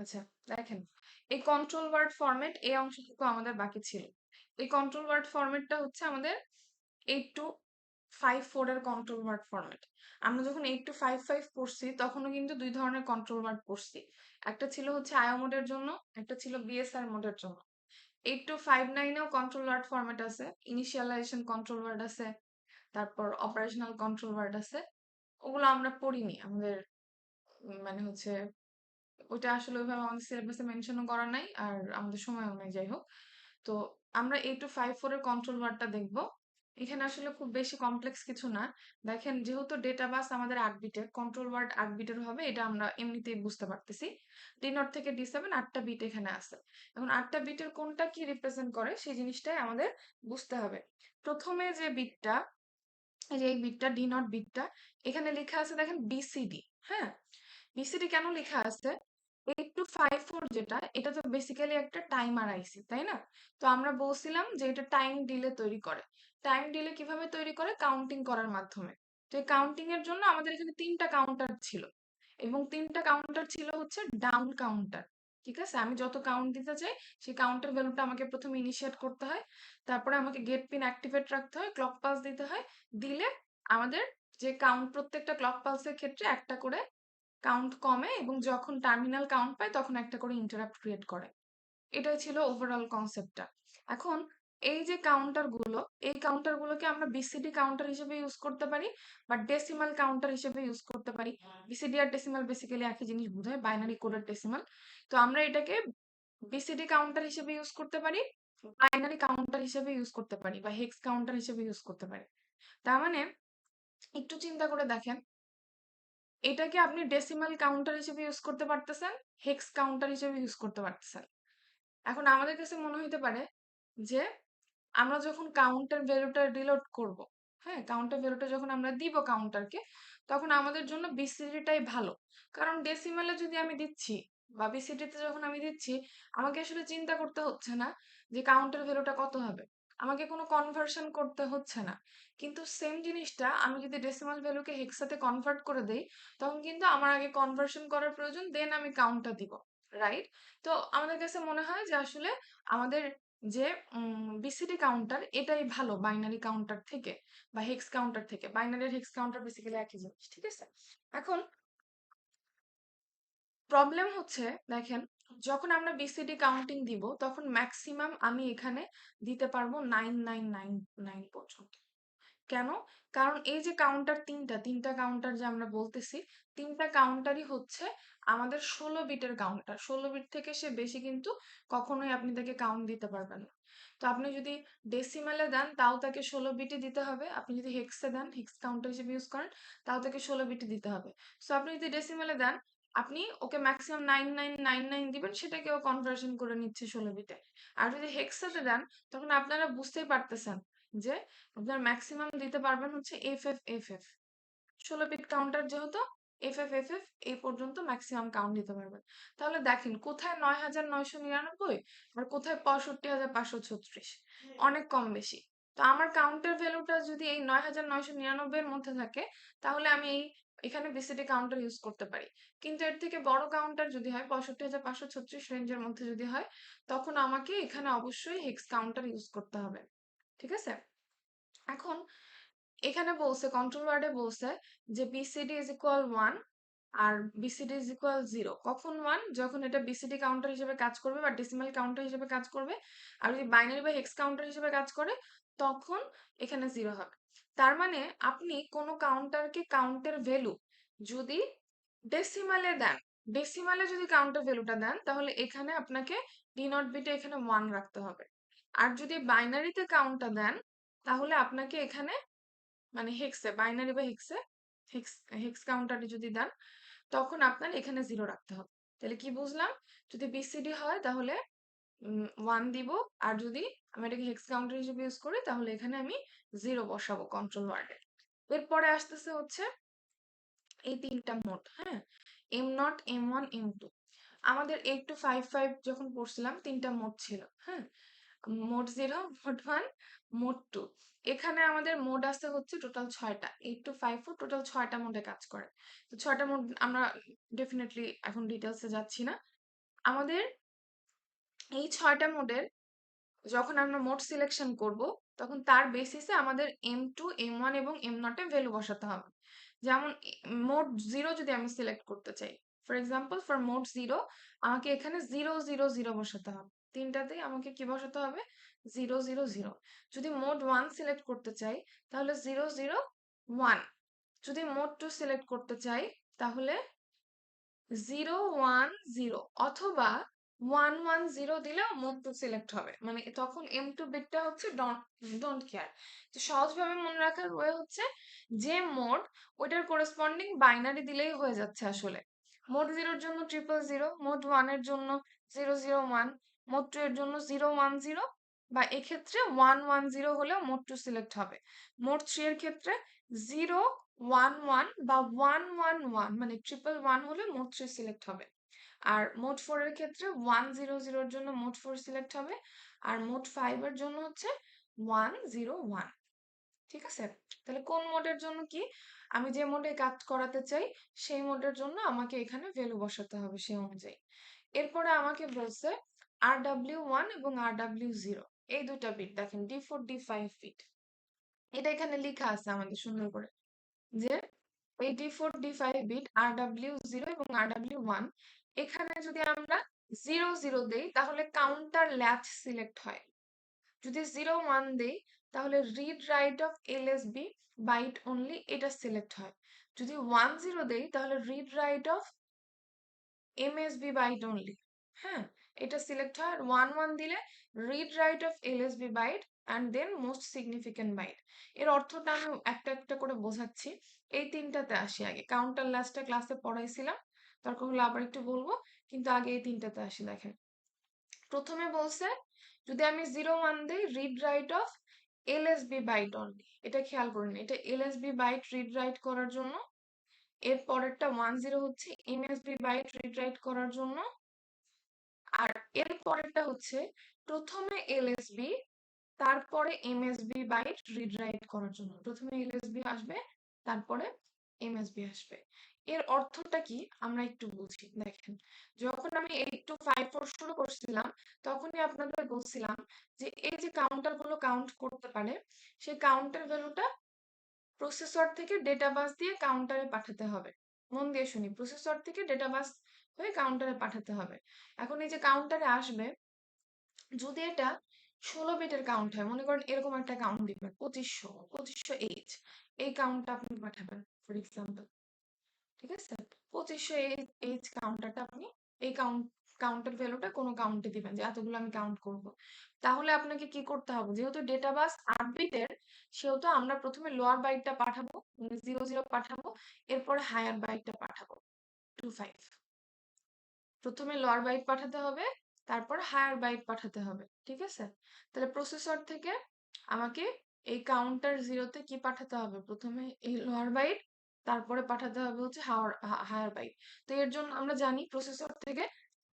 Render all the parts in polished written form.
আচ্ছা, দেখেন, এই কন্ট্রোল ওয়ার্ড ফরম্যাট এই অংশটুকু আমাদের বাকি ছিল। এই কন্ট্রোল ওয়ার্ড ফরম্যাটটা হচ্ছে আমাদের 8254 এর কন্ট্রোল ওয়ার্ড ফরম্যাট। আমরা যখন 8255 পড়ছি তখনও কিন্তু দুই ধরনের কন্ট্রোল ওয়ার্ড পড়ছি। একটা ছিল হচ্ছে আইও মোডের জন্য, একটা ছিল বিএসআর মোডের জন্য। 8259 এও কন্ট্রোল ওয়ার্ড ফরম্যাট আছে, ইনিশিয়ালাইজেশন কন্ট্রোল ওয়ার্ড আছে, তারপর অপারেশনাল কন্ট্রোল ওয়ার্ড আছে। ওগুলো আমরা পড়িনি আমাদের, মানে হচ্ছে ওইটা আসলে ওইভাবে আমাদের সিলেবাসে মেনশনও করা নাই আর আমাদের সময়ও নাই, যাই হোক। তো আমরা 8254 এর কন্ট্রোল ওয়ার্ডটা দেখব। এখানে আসলে খুব বেশি কমপ্লেক্স কিছু না। দেখেন, যেহেতু ডেটা বাস আমাদের 8 বিটের, কন্ট্রোল ওয়ার্ড 8 বিটের হবে, এটা আমরা এমনিতেই বুঝতে পারতেছি। D0 থেকে D7 8টা বিট এখানে আছে। এখন 8টা বিটের কোনটা কি রিপ্রেজেন্ট করে সেই জিনিসটাই আমাদের বুঝতে হবে। প্রথমে যে বিটটা, এই যে এই বিটটা D0 বিটটা, এখানে লেখা আছে দেখেন বিসিডি। হ্যাঁ, বিসিডি কেন লেখা আছে? 8254 যেটা, এটা তো বেসিক্যালি একটা টাইমার আইসি, তাই না? তো আমরা বলছিলাম যে এটা টাইম ডিলে তৈরি করে। টাইম ডিলে কিভাবে তৈরি করে? কাউন্টিং করার মাধ্যমে। তো এই কাউন্টিং এর জন্য আমাদের এখানে 3টা কাউন্টার ছিল, এবং 3টা কাউন্টার ছিল হচ্ছে ডাউন কাউন্টার। ঠিক আছে, আমি যত কাউন্ট দিতে চাই সেই কাউন্টার ভ্যালুটা আমাকে প্রথমে ইনিশিয়েট করতে হয়, তারপরে আমাকে গেট পিন অ্যাক্টিভেট রাখতে হয়, ক্লক পালস দিতে হয়। দিলে আমাদের যে কাউন্ট, প্রত্যেকটা ক্লক পালসের ক্ষেত্রে একটা করে কাউন্ট কমে, এবং যখন টার্মিনাল কাউন্ট পায় তখন একটা করে ইন্টারাপ্ট ক্রিয়েট করে। এটাই ছিল ওভারঅল কনসেপ্টটা। এখন এই যে কাউন্টার গুলো, এই কাউন্টার গুলোকে আমরা বিসিডি কাউন্টার হিসেবে ইউজ করতে পারি, বা ডেসিমাল কাউন্টার হিসেবে ইউজ করতে পারি। বিসিডি আর ডেসিমাল বেসিক্যালি একই জিনিস বোঝায়, বাইনারি কোডেড ডেসিমাল। তো আমরা এটাকে বিসিডি কাউন্টার হিসেবে ইউজ করতে পারি, বাইনারি কাউন্টার হিসেবে ইউজ করতে পারি, বা হেক্স কাউন্টার হিসেবে ইউজ করতে পারি। তার মানে একটু চিন্তা করে দেখেন, এটাকে আপনি ডেসিমাল কাউন্টার হিসেবে ইউজ করতে পারতেছেন, হেক্স কাউন্টার হিসেবে ইউজ করতে পারতেছেন। এখন আমাদের কাছে মনে হইতে পারে যে আমরা যখন কাউন্টার ভ্যালুটা রিলোড করব, হ্যাঁ, কাউন্টার ভ্যালুটা যখন আমরা দিব কাউন্টারকে, তখন আমাদের জন্য বিসিডিটাই ভালো। কারণ ডেসিমালে যদি আমি দিচ্ছি বা বিসিডিতে যখন আমি দিচ্ছি, আমাকে আসলে চিন্তা করতে হচ্ছে না যে কাউন্টার ভ্যালুটা কত হবে, আমাকে কোনো কনভার্সন করতে হচ্ছে না। কিন্তু সেম জিনিসটা আমি যদি ডেসিমাল ভ্যালুকে হেক্সাতে কনভার্ট করে দেই, তখন কিন্তু আমার আগে কনভার্সন করার প্রয়োজন, দেন আমি কাউন্টটা দিব, রাইট? তো আমাদের কাছে মনে হয় যে আসলে আমাদের যে বিসিডি কাউন্টার এটাই ভালো বাইনারি কাউন্টার থেকে, বা হেক্স কাউন্টার থেকে। বাইনারি আর হেক্স কাউন্টার বেসিক্যালি একই জিনিস, ঠিক আছে? এখন প্রবলেম হচ্ছে, দেখেন, যখন আমরা বিসিডি কাউন্টিং দিব তখন ম্যাক্সিমাম আমি এখানে দিতে পারবো 9999 পর্যন্ত। কেন? কারণ এই যে কাউন্টার, তিনটা কাউন্টার যে আমরা বলতেছি, তিনটা কাউন্টারই হচ্ছে আমাদের 16 বিটের কাউন্টার। 16 বিট থেকে সে বেশি কিন্তু কখনোই আপনি তাকে কাউন্ট দিতে পারবেন না। তো আপনি যদি ডেসিমালে দেন তাও তাকে 16 বিটই দিতে হবে, আপনি যদি হেক্সে দেন, হেক্স কাউন্টার হিসেবে ইউজ করেন, তাও তাকে 16 বিটই দিতে হবে। সো আপনি যদি ডেসিমালে দেন, আপনি ওকে ম্যাক্সিমাম 9999 দিবেন, সেটাকেও কনভার্সন করে নিচ্ছে 16 বিটে। আর যদি হেক্সাতে দেন, তখন আপনারা বুঝতেই পারতেছেন যে আপনার ম্যাক্সিমাম দিতে পারবেন হচ্ছে এফ এফ। 16 বিট কাউন্টার যেহেতু, এফ এফ এই পর্যন্ত ম্যাক্সিমাম কাউন্ট দিতে পারবেন। তাহলে দেখেন কোথায় 9999 আর কোথায় 65,536, অনেক কম বেশি। তো আমার কাউন্টার ভ্যালুটা যদি এই 9999 এর মধ্যে থাকে, তাহলে আমি এখানে বিসিডি কাউন্টার ইউজ করতে পারি। কিন্তু এর থেকে বড় কাউন্টার যদি হয়, 65,536 রেঞ্জের মধ্যে যদি হয়, তখন আমাকে এখানে অবশ্যই হেক্স কাউন্টার ইউজ করতে হবে। ঠিক আছে? এখন এখানে বলছে, কন্ট্রোল ওয়ার্ডে বলছে যে বিসিডি ইজ ইকুয়াল 1 আর বিসিডি ইজ ইকুয়াল 0। কখন 1? যখন এটা বিসিডি কাউন্টার হিসেবে কাজ করবে বা ডেসিমাল কাউন্টার হিসেবে কাজ করবে। আর যদি বাইনারি বা হেক্স কাউন্টার হিসেবে কাজ করে, তখন এখানে 0 হবে। তার মানে আপনি কোনো কাউন্টারকে কাউন্টের ভ্যালু যদি ডেসিমালে দেন, ডেসিমালে যদি কাউন্টার ভ্যালুটা দেন, তাহলে এখানে আপনাকে ডি নট বিটে এখানে 1 রাখতে হবে। আর যদি বাইনারিতে কাউন্টটা দেন, তাহলে আপনাকে এখানে, মানে হেক্সে, বাইনারি বা হেক্সে, হেক্স হেক্স কাউন্টারে যদি দেন, তখন আপনার এখানে 0 রাখতে হবে। তাহলে কি বুঝলাম? যদি বিসিডি হয় তাহলে 1 দিব, আর যদি আমি এটাকে হেক্স কাউন্টার হিসেবে ইউজ করি তাহলে এখানে আমি 0 বসাবো কন্ট্রোল ওয়ার্ডে। এরপরে আসতেছে হচ্ছে এই 3টা মোড, হ্যাঁ, M0, M1, M2। আমাদের 8255 যখন পড়ছিলাম 3টা মোড ছিল, হ্যাঁ, মোড 0, মোড 1, মোড 2। এখানে আমাদের মোড আছে হচ্ছে টোটাল 6টা। 8254 টোটাল 6টা মোডে কাজ করে। তো 6টা মোড আমরা ডেফিনেটলি এখন ডিটেলসে যাচ্ছি না। আমাদের এই 6টা মোডের যখন আমরা মোড সিলেকশন করব তখন তার বেসিসে আমাদের M2 M1 এবং M0 এ ভ্যালু বসাতে হবে। যেমন মোড 0 যদি আমি সিলেক্ট করতে চাই, ফর এক্সাম্পল ফর মোড 0 আমাকে এখানে 000 বসাতে হবে। তিনটাতেই আমাকে কি বসাতে হবে? 000। যদি মোড 1 সিলেক্ট করতে চাই তাহলে 001। যদি মোড 2 সিলেক্ট করতে চাই তাহলে 010 অথবা 110 দিলেও মোড টু সিলেক্ট হবে, মানে তখন M2 বিটটা হচ্ছে ডোন্ট কেয়ার। তো সহজভাবে মনে রাখার ওয়ে হচ্ছে যে মোড ওইটার করেসপন্ডিং বাইনারি দিলেই হয়ে যাচ্ছে আসলে। মোড 0-র জন্য 000, মোড 1-এর জন্য 001, মোড 2 এর জন্য 010, বা এক্ষেত্রে 110 হলেও মোড 2 সিলেক্ট হবে। মোড 3 এর ক্ষেত্রে 011 বা 111 মানে 111 হলে মোড 3 সিলেক্ট হবে। আর মোড 4 এর ক্ষেত্রে 100 এর জন্য মোড 4 সিলেক্ট হবে, আর মোড 5 এর জন্য হচ্ছে 101। ঠিক আছে? তাহলে কোন মোডের জন্য কি, আমি যে মোডে কাজ করাতে চাই সেই মোডের জন্য আমাকে এখানে ভ্যালু বসাতে হবে সেই অনুযায়ী। এরপরে আমাকে বলছে RW1 এবং RW0 এই দুইটা বিট দেখেন, D4 D5 বিট। এটা এখানে লেখা আছে আমাদের সুন্দর করে যে 84D5 বিট RW0 এবং RW1, এখানে যদি আমরা 00 দেই তাহলে কাউন্টার ল্যাচ সিলেক্ট হয়। যদি 01 দেই তাহলে read write of LSB byte only এটা সিলেক্ট হয়। যদি 10 দেই তাহলে read write of MSB byte only, হ্যাঁ, এটা সিলেক্ট হয়। আর 11 দিলে read write of LSB byte and then most significant byte. এর অর্থটা আমি একটা একটা করে বোঝাচ্ছি। এই তিনটাতে আসি আগে। কাউন্টার লাস্টটা ক্লাসে পড়াইছিলাম, দরকার হলে আবার একটু বলবো, কিন্তু আগে এই তিনটাতে আসি। দেখেন, প্রথমে বলছে যদি আমি 01 দিই read write of LSB byte only, এটা খেয়াল করুন, এটা এলএসবি বাইট রিড রাইট করার জন্য। এর পরেরটা 10 হচ্ছে এমএসবি বাইট রিড রাইট করার জন্য। আর এর পরেরটা হচ্ছে প্রথমে এলএসবি তারপরে এমএসবি বাইট রিড রাইট করার জন্য। প্রথমে এলএসবি আসবে তারপরে এমএসবি আসবে। এর অর্থটা কি আমরা একটু বুঝি। দেখেন, যখন আমি 8254 শুরু করছিলাম তখনই আপনাদের বলছিলাম যে এই যে কাউন্টার গুলো কাউন্ট করতে পারে সেই কাউন্টার ভ্যালুটা প্রসেসর থেকে ডেটা বাস দিয়ে কাউন্টারে পাঠাতে হবে। মন দিয়ে শুনি, প্রসেসর থেকে ডেটা বাস হয়ে কাউন্টারে পাঠাতে হবে। এখন এই যে কাউন্টারে আসবে, যদি এটা 16 বিটের কাউন্ট হয়, মনে করেন এরকম একটা কাউন্ট দিবেন 2500H, এই কাউন্টটা আপনি পাঠাবেন ফর এক্সাম্পল। ঠিক আছে? 2500H কাউন্টারটা আপনি এই কাউন্টার ভ্যালুটা কোনো কাউন্টে দিবেন যে এতগুলো আমি কাউন্ট করব। তাহলে আপনাকে কি করতে হবে, যেহেতু ডেটা বাস 8 বিটের সেহেতু আমরা প্রথমে লোয়ার বাইটটা পাঠাবো, 00 পাঠাবো, এরপরে হায়ার বাইটটা পাঠাবো 25। প্রথমে লোয়ার বাইট পাঠাতে হবে, তারপর হায়ার বাইট পাঠাতে হবে। ঠিক আছে? তাহলে প্রসেসর থেকে আমাকে এই কাউন্টার জিরোতে কি পাঠাতে হবে, প্রথমে এই লোয়ার বাইট, তারপরে পাঠাতে হবে হচ্ছে হায়ার বাইট। তো এর জন্য আমরা জানি প্রসেসর থেকে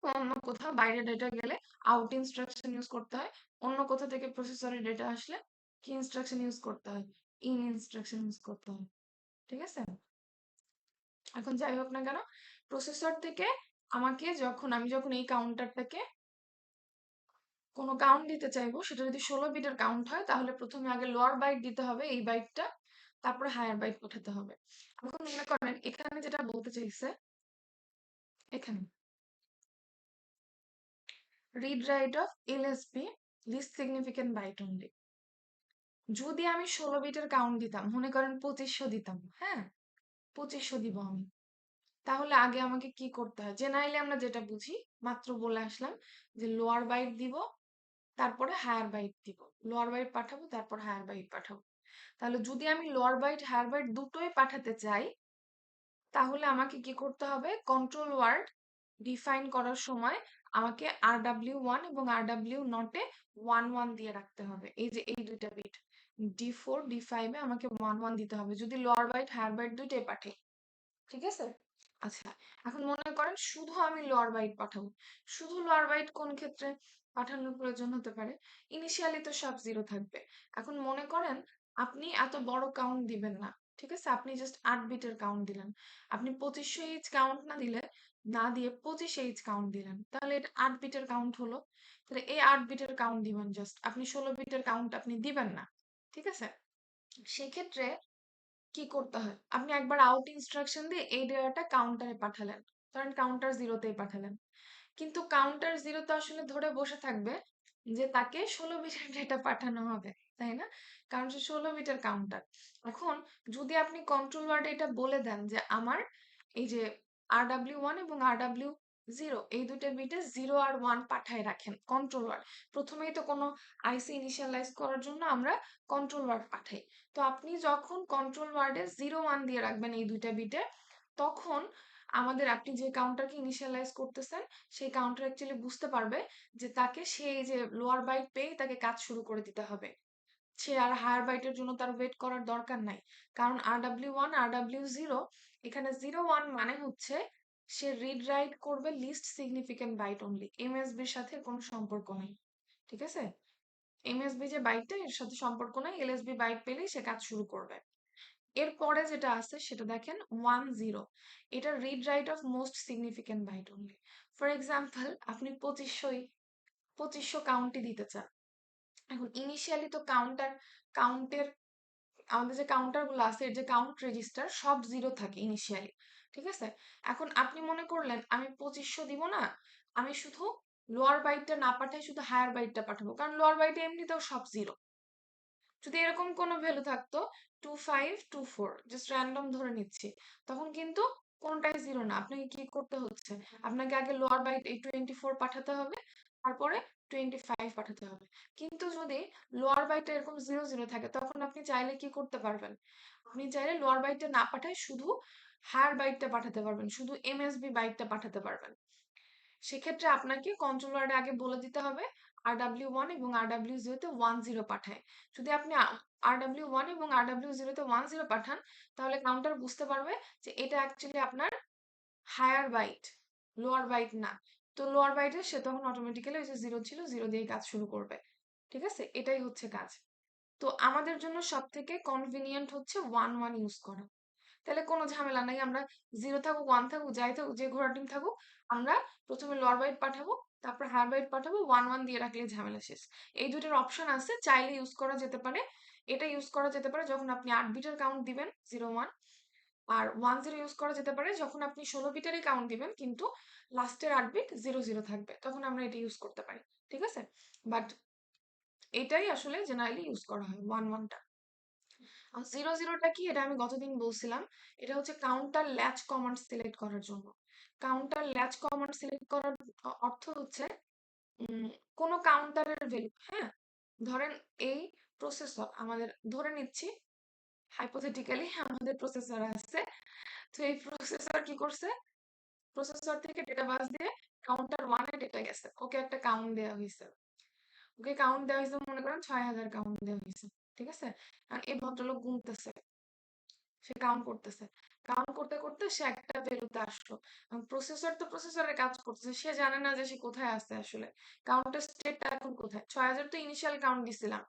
অন্য কোথাও বাইরে ডেটা গেলে আউট ইনস্ট্রাকশন ইউজ করতে হয়, অন্য কোথা থেকে প্রসেসরের ডেটা আসলে কি ইনস্ট্রাকশন ইউজ করতে হয়, ইন ইনস্ট্রাকশন ইউজ করতে হয়। ঠিক আছে? এখন যাই হোক না কেন, প্রসেসর থেকে আমি যখন এই কাউন্টারটাকে কোনো কাউন্ট দিতে চাইবো, সেটা যদি 16 বিটের কাউন্ট হয় তাহলে প্রথমে আগে লোয়ার বাইট দিতে হবে এই বাইটটা, তারপরে হায়ার বাইট পাঠাতে হবে। এখন মনে করেন এখানে যেটা বলতে চাইছে, এখানে read write of LSB least significant byte only. যদি আমি 16 বিটের কাউন্ট দিতাম, মনে করেন 2500 দিতাম, হ্যাঁ, 2500 দিব আমি, তাহলে আগে আমাকে কি করতে হয়, জেনারেলি আমরা যেটা বুঝি মাত্র বলে আসলাম যে লোয়ার বাইট দিব তারপরে হায়ার বাইট দিব, লোয়ার বাইট পাঠাবো তারপর হায়ার বাইট পাঠাবো। তাহলে যদি আমি লোয়ার বাইট হায়ার বাইট দুটোই পাঠাতে চাই তাহলে আমাকে কি করতে হবে, কন্ট্রোল ওয়ার্ড ডিফাইন করার সময় আমাকে RW1 এবং RW0 এ 11 দিয়ে রাখতে হবে। এই যে এই দুইটা বিট D4 D5 এ আমাকে 11 দিতে হবে যদি লোয়ার বাইট হায়ার বাইট দুইটাই পাঠাই। ঠিক আছে? আচ্ছা, এখন মনে করেন শুধু আমি লোয়ার বাইট পাঠাবো। শুধু লোয়ার বাইট কোন ক্ষেত্রে পাঠানোর প্রয়োজন হতে পারে, ইনিশিয়ালি তো সব জিরো থাকবে। এখন মনে করেন আপনি এত বড় কাউন্ট দিবেন না, ঠিক আছে? আপনি জাস্ট 8 বিটের কাউন্ট দিলেন। আপনি 2500 কাউন্ট না দিয়ে 25 কাউন্ট দিলেন। তাহলে এটা 8 বিটের কাউন্ট হলো। তাহলে এই 8 বিটের কাউন্ট দিবেন জাস্ট। আপনি 16 বিটের কাউন্ট আপনি দিবেন না। ঠিক আছে? সেক্ষেত্রে কি করতে হয়? আপনি একবার আউট ইনস্ট্রাকশন দিয়ে এই ডেটাটা কাউন্টারে পাঠালেন। ধরেন কাউন্টার 0 তেই পাঠালেন। কিন্তু কাউন্টার 0 তো আসলে ধরে বসে থাকবে যে তাকে 16 বিটের ডেটা পাঠানো হবে, তাই না? কারণ সে 16 বিটের কাউন্টার। এখন যদি আপনি কন্ট্রোল ওয়ার্ডে এটা বলে দেন যে আমার এই যে RW1 এবং RW0 এই দুটো বিটে 0 আর 1 পাঠায় রাখেন কন্ট্রোল ওয়ার্ড। প্রথমেই তো কোনো আইসি ইনিশিয়ালাইজ করার জন্য আমরা কন্ট্রোল ওয়ার্ড পাঠাই। তো আপনি যখন কন্ট্রোল ওয়ার্ডে 0 1 দিয়ে রাখবেন এই দুইটা বিটে, তখন আপনি যে কাউন্টারকে ইনিশিয়ালাইজ করতেছেন সেই কাউন্টার অ্যাকচুয়ালি বুঝতে পারবে যে তাকে সেই যে লোয়ার বাইট পেয়ে তাকে কাজ শুরু করে দিতে হবে। সে আর হায়ার বাইটের জন্য তার ওয়েট করার দরকার নাই। কারণ RW1 RW0 এখানে 0 1 মানে হচ্ছে সে রিড রাইট করবে লিস্ট সিগনিফিকেন্ট বাইট অনলি, এমএসবির সাথে কোনো সম্পর্ক নেই। ঠিক আছে? এমএসবি যে বাইটটা এর সাথে সম্পর্ক নাই, এলএসবি বাইট পেলেই সে কাজ শুরু করবে। এরপরে যেটা আছে সেটা দেখেন 1 0, এটা read write of most significant byte only. For example আপনি 2500 কাউন্টই দিতে চান। এখন ইনিশিয়ালি তো কাউন্টের আমাদের যে কাউন্টার গুলো আছে এর যে কাউন্ট রেজিস্টার সব 0 থাকে ইনিশিয়ালি। ঠিক আছে? এখন আপনি মনে করলেন আমি 2500 দিব না, আমি শুধু লোয়ার বাইটটা না পাঠাই শুধু হায়ার বাইটটা পাঠাবো, কারণ লোয়ার বাইটে এমনিতেও সব 0। যদি এরকম কোনো ভ্যালু থাকতো 2524 জাস্ট র্যান্ডম ধরে নিচ্ছি, তখন কিন্তু কোনটাই 0 না, আপনাকে কি করতে হচ্ছে? আপনাকে আগে লোয়ার বাইট এই 24 পাঠাতে হবে, তারপরে 25 পাঠাতে হবে। কিন্তু যদি লোয়ার বাইটটা এরকম 0 0 থাকে তখন আপনি চাইলে কি করতে পারবেন? আপনি চাইলে লোয়ার বাইটটা না পাঠায় শুধু হায়ার বাইটটা পাঠাতে পারবেন, শুধু এমএসবি বাইটটা পাঠাতে পারবেন। সেক্ষেত্রে আপনাকে কন্ট্রোলারে আগে বলে দিতে হবে RW1 এবং RW0 তে 10 পাঠায়। যদি আপনি RW1 এবং RW0 তে 10 পাঠান, তাহলে কাউন্টার বুঝতে পারবে যে এটা অ্যাকচুয়ালি আপনার হায়ার বাইট, লোয়ার বাইট না। তো লোয়ার বাইটে সে তখন অটোমেটিক্যালি ওই যে 0 ছিল 0 দিয়ে কাজ শুরু করবে। ঠিক আছে? এটাই হচ্ছে কাজ। তো আমাদের জন্য সব থেকে কনভিনিয়েন্ট হচ্ছে 1 1 ইউজ করা। তাহলে কোনো ঝামেলা নাই, আমরা 0 থাকুক 1 থাকুক যাই থাকুক যে ঘোড়া টিম থাকুক, আমরা প্রথমে লোয়ার বাইট পাঠাবো, তারপর হায়ার বাইট পাঠাবো, 1 1 দিয়ে রাখলে ঝামেলা শেষ। এই দুইটার অপশন আছে, চাইলে ইউজ করা যেতে পারে। এটা ইউজ করা যেতে পারে যখন আপনি 8 বিটের কাউন্ট দিবেন 0 1, আর 1 0 ইউজ করা যেতে পারে যখন আপনি 16 বিটেরই কাউন্ট দিবেন কিন্তু লাস্টের 8 বিট 0 0 থাকবে, তখন আমরা এটা ইউজ করতে পারি। ঠিক আছে? বাট এটাই আসলে জেনারেলি ইউজ করা হয় 1 1 টা। 0 0টা কি, এটা আমি গতদিন বলছিলাম। এটা হচ্ছে কাউন্টার ল্যাচ কমান্ড সিলেক্ট করার জন্য। কাউন্টার ল্যাচ কমান্ড সিলেক্ট করার অর্থ হচ্ছে কোনো কাউন্টারের ভ্যালু, হ্যাঁ, ধরেন এই প্রসেসর আমাদের ধরে নিচ্ছি হাইপোথেটিক্যালি আমাদের প্রসেসর আছে। তো এই প্রসেসর কি করছে? প্রসেসর থেকে ডেটা বাস দিয়ে কাউন্টার 1 এ ডেটা গেছে, ওকে একটা কাউন্ট দেওয়া হয়েছে। ওকে কাউন্ট দেওয়া হয়েছে, মনে করেন 6000 কাউন্ট দেওয়া হয়েছে। ঠিক আছে? আর এই ভদ্রলোক গুনতেছে, সে কাউন্ট করতেছে, কাউন্ট করতে করতে সে একটা ভ্যালুতে আসলো। প্রসেসর তো প্রসেসরের কাজ করতেছে, সে জানে না যে সে কোথায় আছে আসলে, কাউন্টের স্টেটটা এখন কোথায়। 6000 তো ইনিশিয়াল কাউন্ট দিছিলাম,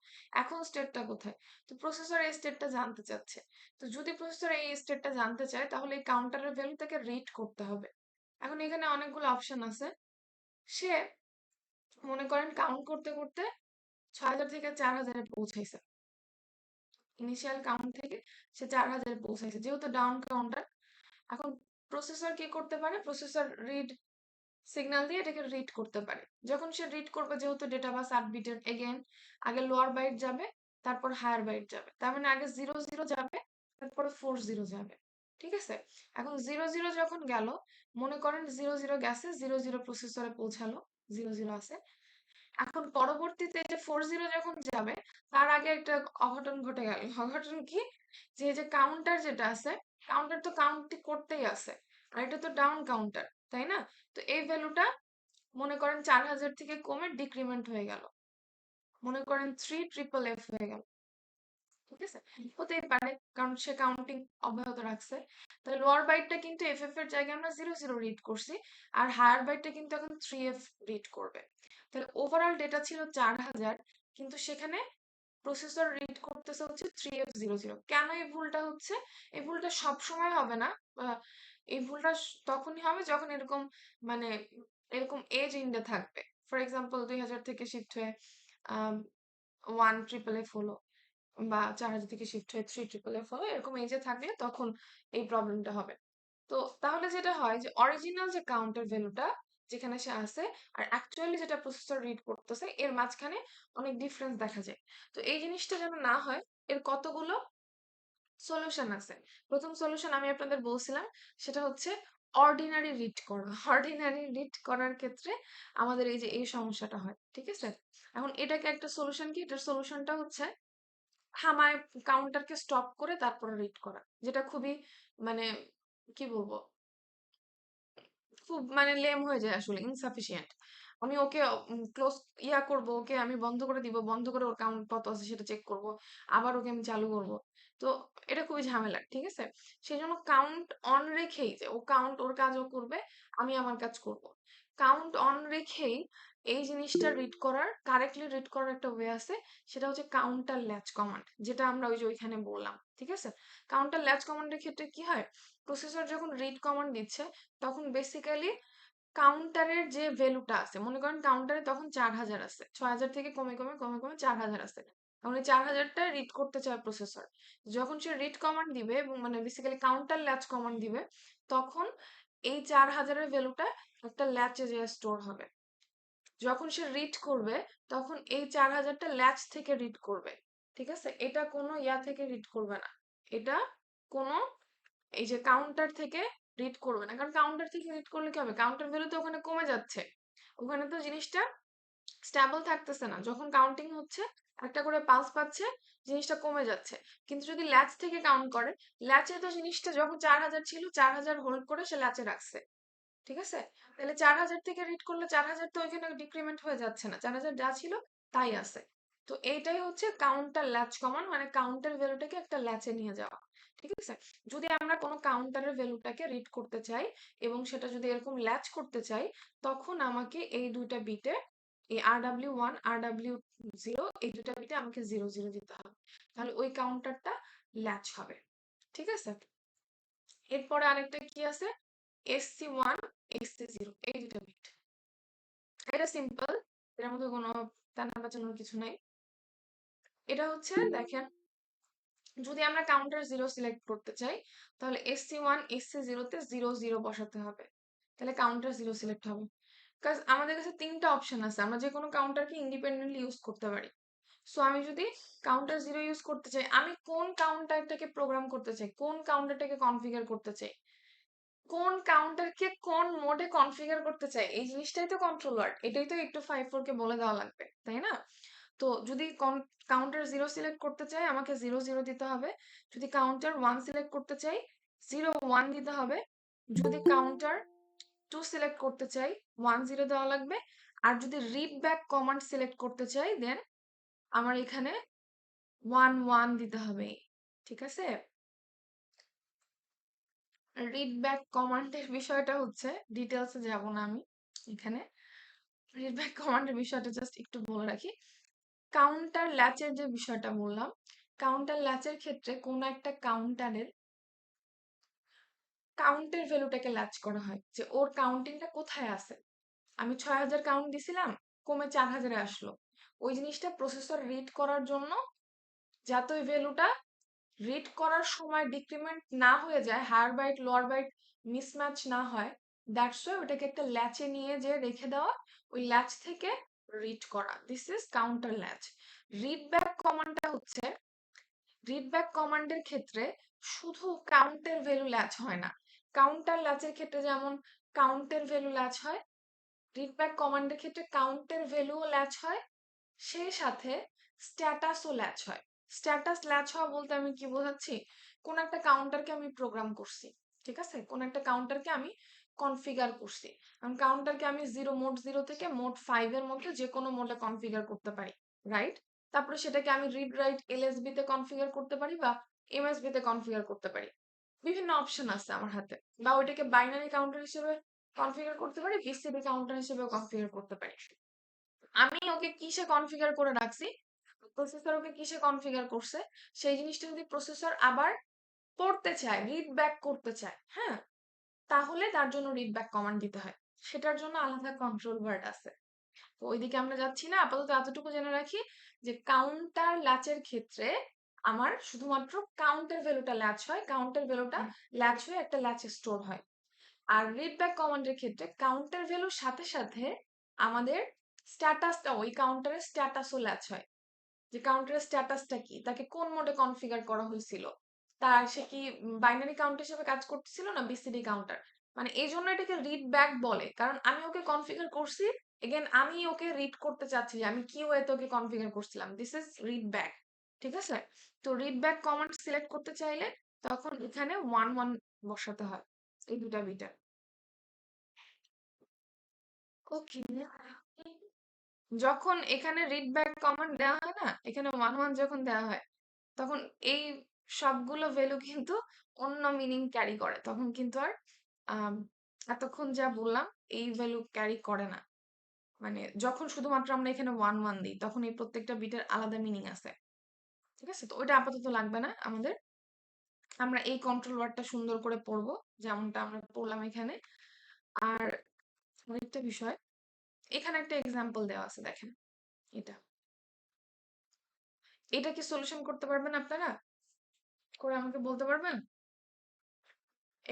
এখন স্টেটটা কোথায়? তো প্রসেসর এই স্টেটটা জানতে চাচ্ছে। তো যদি প্রসেসর এই স্টেটটা জানতে চায় তাহলে এই কাউন্টারের ভ্যালু তাকে রিড করতে হবে। এখন এখানে অনেকগুলো অপশন আছে। সে মনে করেন কাউন্ট করতে করতে 6000 থেকে 4000 এ পৌঁছাইছে, ইনিশিয়াল কাউন্ট থেকে সে 4000 এ পৌঁছাইছে, যেহেতু ডাউন কাউন্টার। এখন প্রসেসর কি করতে পারে? প্রসেসর রিড সিগন্যাল দিয়ে এটাকে রিড করতে পারে। যখন সে রিড করবে, যেহেতু ডেটা বাস 8 বিটের, এগেন আগে লোয়ার বাইট যাবে, তারপর হায়ার বাইট যাবে, তার মানে আগে 0 0 যাবে, তারপরে 4 0 যাবে। ঠিক আছে? এখন 0 0 যখন গেল, মনে করেন 0 0 গেছে, 0 0 প্রসেসরে পৌঁছালো, 0 0 আছে। এখন পরবর্তীতে যে 4 0 যখন যাবে, তার আগে একটা অঘটন ঘটে গেল। অঘটন কি? যে কাউন্টার যেটা আছে, কাউন্টার তো কাউন্টটি করতেই আছে, আর এটা তো ডাউন কাউন্টার, তাই না? তো এই ভ্যালুটা মনে করেন 4000 থেকে কমে ডিক্রিমেন্ট হয়ে গেল, মনে করেন 3FFF হয়ে গেল। ঠিক আছে? হতেই পারে, কারণ সে কাউন্টিং অব্যাহত রাখছে। তাহলে লোয়ার বাইটটা কিন্তু এফএফ এর জায়গায় আমরা 0 0 রিড করছি, আর হায়ার বাইটটা কিন্তু এখন 3F রিড করবে। তাহলে ওভারঅল ডেটা ছিল 4000, কিন্তু সেখানে প্রসেসর রিড করতেছে হচ্ছে 3F00। কেন এই ভুলটা হচ্ছে? এই ভুলটা সবসময় হবে না। এই ভুলটা তখনই হবে যখন এরকম মানে এরকম এজ ইন্ডে থাকবে। ফর এক্সাম্পল 2000 থেকে শিফট হয়ে 1FFF হলো, বা 4000 থেকে শিফট হয়ে 3FFF হলো, এরকম এজে থাকলে তখন এই প্রবলেমটা হবে। তো তাহলে যেটা হয় যে অরিজিনাল যে কাউন্টার ভ্যালুটা যেখানে সে আছে আর অ্যাকচুয়ালি যেটা প্রসেসর রিড করতেছে এর মাঝখানে অনেক ডিফারেন্স দেখা যায়। তো এই জিনিসটা যেন না হয়, এর কতগুলো সলিউশন আছে। প্রথম সলিউশন আমি আপনাদের বলছিলাম, সেটা হচ্ছে অর্ডিনারি রিড করা। অর্ডিনারি রিড করার ক্ষেত্রে আমাদের এই যে এই সমস্যাটা হয়, ঠিক আছে? এখন এটাকে একটা সলিউশন কি, এটার সলিউশনটা হচ্ছে থামায় কাউন্টারকে স্টপ করে তারপরে রিড করা, যেটা খুবই মানে কি বলবো, খুব লেম হয়ে যায়, আসলে ইনসাফিসিয়েন্ট। আমি ওকে ক্লোজ করব, ওকে আমি বন্ধ করে দিব, বন্ধ করে ওর কাউন্ট কত আছে সেটা চেক করব, আবার ওকে আমি চালু করব। তো এটা খুবই ঝামেলার, ঠিক আছে? সেই জন্য কাউন্ট অন রেখেই, যে ও কাউন্ট ওর কাজ ও করবে, আমি আমার কাজ করব, কাউন্ট অন রেখেই এই জিনিসটা রিড করার, কারেক্টলি রিড করার একটা ওয়ে আছে। সেটা হচ্ছে কাউন্টার ল্যাচ কমান্ড, যেটা আমরা ওই যে ওইখানে বললাম, ঠিক আছে? কাউন্টার ল্যাচ কমান্ডের ক্ষেত্রে কি হয়, প্রসেসর যখন রিড কমান্ড দিচ্ছে তখন বেসিক্যালি কাউন্টারের যে ভ্যালুটা আছে, মনে করেন কাউন্টারে তখন 4000 আছে, 6000 থেকে কমে কমে কমে কমে 4000 আছে, এখন এই 4000টা রিড করতে চায় প্রসেসর। যখন সে রিড কমান্ড দিবে এবং বেসিক্যালি কাউন্টার ল্যাচ কমান্ড দিবে, তখন এই 4000-এর ভ্যালুটা একটা ল্যাচে যে স্টোর হবে। যখন সে রিড করবে তখন এই 4000টা ল্যাচ থেকে রিড করবে, ঠিক আছে? এটা কোনো থেকে রিড করবে না, এটা কোনো এই যে কাউন্টার থেকে রিড করবে না। কারণ কাউন্টার থেকে রিড করলে কি হবে, কাউন্টার ভ্যালু তো ওখানে কমে যাচ্ছে, ওখানে তো জিনিসটা স্টেবল থাকতেছে না। যখন কাউন্টিং হচ্ছে, একটা করে পালস পাচ্ছে, জিনিসটা কমে যাচ্ছে। কিন্তু যদি ল্যাচ থেকে কাউন্ট করে, ল্যাচে তো জিনিসটা যখন 4000 ছিল, 4000 হোল্ড করে সে ল্যাচে রাখছে, ঠিক আছে? তাহলে 4000 থেকে রিড করলে 4000 তো এখানে ডিক্রিমেন্ট হয়ে যাচ্ছে না, 4000 যা ছিল তাই আছে। তো এইটাই হচ্ছে কাউন্টার ল্যাচ কমান্ড, কাউন্টার ভ্যালুটাকে একটা ল্যাচে নিয়ে যাওয়া, ঠিক আছে? যদি আমরা কোনো কাউন্টারের ভ্যালুটাকে রিড করতে চাই এবং সেটা যদি এরকম ল্যাচ করতে চাই, তখন আমাকে এই দুইটা বিটে, এই RW1 RW0, এই দুইটা বিটে আমাকে 00 দিতে হবে, তাহলে ওই কাউন্টারটা ল্যাচ হবে, ঠিক আছে? এরপরে আরেকটা কি আছে, SC1 SC0, এই দুটো বিট। এটা সিম্পল, এর মধ্যে কোনো টানা বাঁচানোর কিছু নাই। এটা হচ্ছে দেখেন, যদি আমরা কাউন্টার 0 সিলেক্ট করতে চাই, তাহলে SC1 SC0 তে 00 বসাতে হবে, তাহলে কাউন্টার 0 সিলেক্ট হবে। কাজ আমাদের কাছে তিনটা অপশন আছে, আমরা যে কোনো কাউন্টারকে ইন্ডিপেন্ডেন্টলি ইউজ করতে পারি। সো আমি যদি কাউন্টার 0 ইউজ করতে চাই, আমি কোন কাউন্টারটাকে প্রোগ্রাম করতে চাই, কোন কাউন্টারটাকে কনফিগার করতে চাই, কোন কাউন্টারকে কোন মোডে কনফিগার করতে চাই, এই জিনিসটাই তো কন্ট্রোল ওয়ার্ড, এটাই তো একটু 54 কে বলে দেওয়া লাগবে, তাই না? তো যদি কাউন্টার 0 সিলেক্ট করতে চাই, আমাকে 00 দিতে হবে। যদি কাউন্টার 1 সিলেক্ট করতে চাই, 01 দিতে হবে। যদি কাউন্টার 2 সিলেক্ট করতে চাই, 10 দেওয়া লাগবে। আর যদি রিড ব্যাক কমান্ড সিলেক্ট করতে চাই, দেন আমার এখানে 11 দিতে হবে, ঠিক আছে? রিড ব্যাক কমান্ডের বিষয়টা হচ্ছে, ডিটেলসে যাব না আমি এখানে। রিড ব্যাক কমান্ডের বিষয়টা জাস্ট একটু বলে রাখি। কাউন্টার ল্যাচের যে বিষয়টা বললাম, কাউন্টার ল্যাচের ক্ষেত্রে কোন একটা কাউন্টারের কাউন্টের ভ্যালুটাকে ল্যাচ করা হয়, যে ওর কাউন্টিংটা কোথায় আছে। আমি 6000 কাউন্ট দিছিলাম, কমে 4000-এ আসলো, ওই জিনিসটা প্রসেসর রিড করার জন্য, যাতে ওই ভ্যালুটা রিড করার সময় ডিক্রিমেন্ট না হয়ে যায়, higher byte lower byte mismatch না হয়, দ্যাটস ওয়াই ওটাকে একটা ল্যাচে নিয়ে যে রেখে দেওয়া, ওই ল্যাচ থেকে রিড করা, this is counter latch. Read back কমান্ডটা হচ্ছে, রিড ব্যাক কমান্ডের ক্ষেত্রে শুধু কাউন্টের ভ্যালু ল্যাচ হয় না। কাউন্টার ল্যাচের ক্ষেত্রে যেমন কাউন্টের ভ্যালু ল্যাচ হয়, রিড ব্যাক কমান্ডের ক্ষেত্রে কাউন্টের ভ্যালুও ল্যাচ হয়, সেই সাথে স্ট্যাটাসও ল্যাচ হয়। স্ট্যাটাস ল্যাচ হওয়া বলতে আমি কি বোঝাচ্ছি, কোন একটা কাউন্টারকে আমি প্রোগ্রাম করছি, ঠিক আছে? কোন একটা কাউন্টারকে আমি কনফিগার করছি, কাউন্টারকে আমি মোড 0 থেকে মোড 5 এর মধ্যে যে কোনো মোডে কনফিগার করতে পারি, রাইট? তারপরে সেটাকে আমি রিড রাইট এলএসবি তে কনফিগার করতে পারি বা এমএসবি তে কনফিগার করতে পারি, বিভিন্ন অপশন আছে আমার হাতে। বা ওইটাকে বাইনারি কাউন্টার হিসেবে কনফিগার করতে পারি, বিসিবি কাউন্টার হিসেবে কনফিগার করতে পারি। আমি ওকে কিসে কনফিগার করে রাখছি, প্রসেসর ওকে কিসে কনফিগার করছে সেই জিনিসটা যদি প্রসেসর আবার পড়তে চায়, রিড ব্যাক করতে চায়, হ্যাঁ, তাহলে তার জন্য রিড ব্যাক কমান্ড দিতে হয়। সেটার জন্য আলাদা কন্ট্রোল ওয়ার্ড আছে। তো ওইদিকে আমরা যাচ্ছি না, আপাতত এতটুকু জেনে রাখি যে কাউন্টার ল্যাচের ক্ষেত্রে আমার শুধুমাত্র কাউন্টের ভ্যালুটা ল্যাচ হয়, কাউন্টের ভ্যালুটা ল্যাচ হয়ে একটা ল্যাচে স্টোর হয়। আর রিড ব্যাক কমান্ডের ক্ষেত্রে কাউন্টার ভ্যালুর সাথে সাথে আমাদের স্ট্যাটাসটা, ওই কাউন্টারের স্ট্যাটাসও ল্যাচ হয়, যে কাউন্টারের স্ট্যাটাসটা কি, তাকে কোন মোডে কনফিগার করা হয়েছিল, তার সে কি বাইনারি কাউন্ট হিসেবে কাজ করতেছিল না বিসিডি কাউন্টার। মানে এই জন্য এটাকে রিড ব্যাক বলে, কারণ আমি ওকে কনফিগার করছি, এগেন আমি ওকে রিড করতে চাচ্ছি যে আমি কি ওয়েতে ওকে কনফিগার করছিলাম, দিস ইজ রিড ব্যাক। ঠিক আছে? তো রিড ব্যাক কমান্ড সিলেক্ট করতে চাইলে তখন এখানে 1 1 বসাতে হয় এই দুটা বিটে। ওকে, যখন এখানে রিড ব্যাক কমান্ড দেওয়া হয় না, এখানে 1 1 যখন দেওয়া হয়, তখন এই সবগুলো ভ্যালু কিন্তু অন্য মিনিং ক্যারি করে, তখন কিন্তু আর আম, এতক্ষণ যা বললাম এই ভ্যালু ক্যারি করে না। মানে যখন শুধুমাত্র আমরা এখানে 1 1 দিই তখন এই প্রত্যেকটা বিটের আলাদা মিনিং আছে। ঠিক আছে? তো ওইটা আপাতত লাগবে না আমাদের, আমরা এই কন্ট্রোল ওয়ার্ডটা সুন্দর করে পড়বো যেমনটা আমরা পড়লাম এখানে। আর আরেকটা বিষয়, এখানে একটা এক্সাম্পল দেওয়া আছে, দেখেন এটা, এটা কি সলিউশন করতে পারবেন আপনারা? করে আমাকে বলতে পারবেন?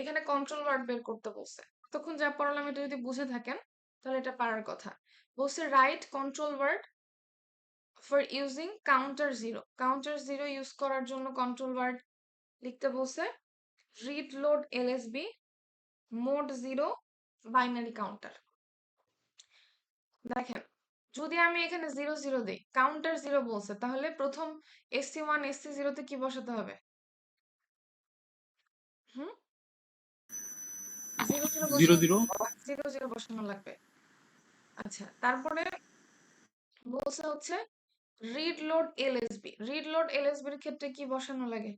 এখানে কন্ট্রোল ওয়ার্ড বের করতে বলছে, তখন যা পড়ালাম এটা যদি বুঝে থাকেন তাহলে এটা পারার কথা। বলছে write control word for using counter zero, counter zero use করার জন্য কন্ট্রোল ওয়ার্ড লিখতে বলছে read load LSB mode zero binary counter. দেখেন, যদি আমি এখানে 0 0 দিই, কাউন্টার জিরো বলছে, তাহলে প্রথম SC1 SC0 তে কি বসাতে হবে? হুম, 0 0 জিরো বসানো, জিরো 0 0 বসানো লাগবে। আচ্ছা, তারপরে বলছে হচ্ছে read load LSB, read load LSB এর ক্ষেত্রে কি বসানো লাগে?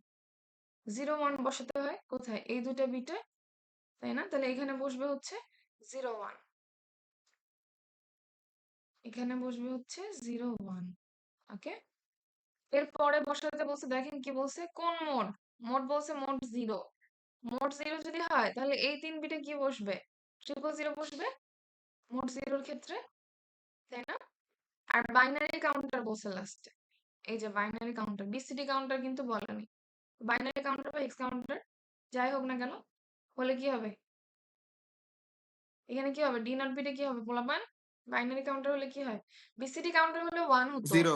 0 1 বসাতে হয় কোথায়? এই দুইটা বিটে, তাই না? তাহলে এখানে বসবে হচ্ছে 0 1, এখানে বসবে হচ্ছে 0 1। ওকে, এরপরে বসাতে বলছে, দেখেন কি বলছে, কোন মোড? মোড বলছে মোড জিরো। মোড জিরো যদি হয় তাহলে এই 3 বিটে কি বসবে? 0 0 বসবে মোড জিরোর ক্ষেত্রে, তাই না? আর বাইনারি কাউন্টার বলছে লাস্টে, এই যে বাইনারি কাউন্টার, বিসিডি কাউন্টার কিন্তু বলেনি। বাইনারি কাউন্টার বা এক্স কাউন্টার যাই হোক না কেন, হলে কি হবে? এখানে কি হবে? ডি নট বিটে কি হবে পোলাপান? বাইনারি কাউন্টার হলে কি হয়? বিসিডি কাউন্টার হলে 1 হতো, zero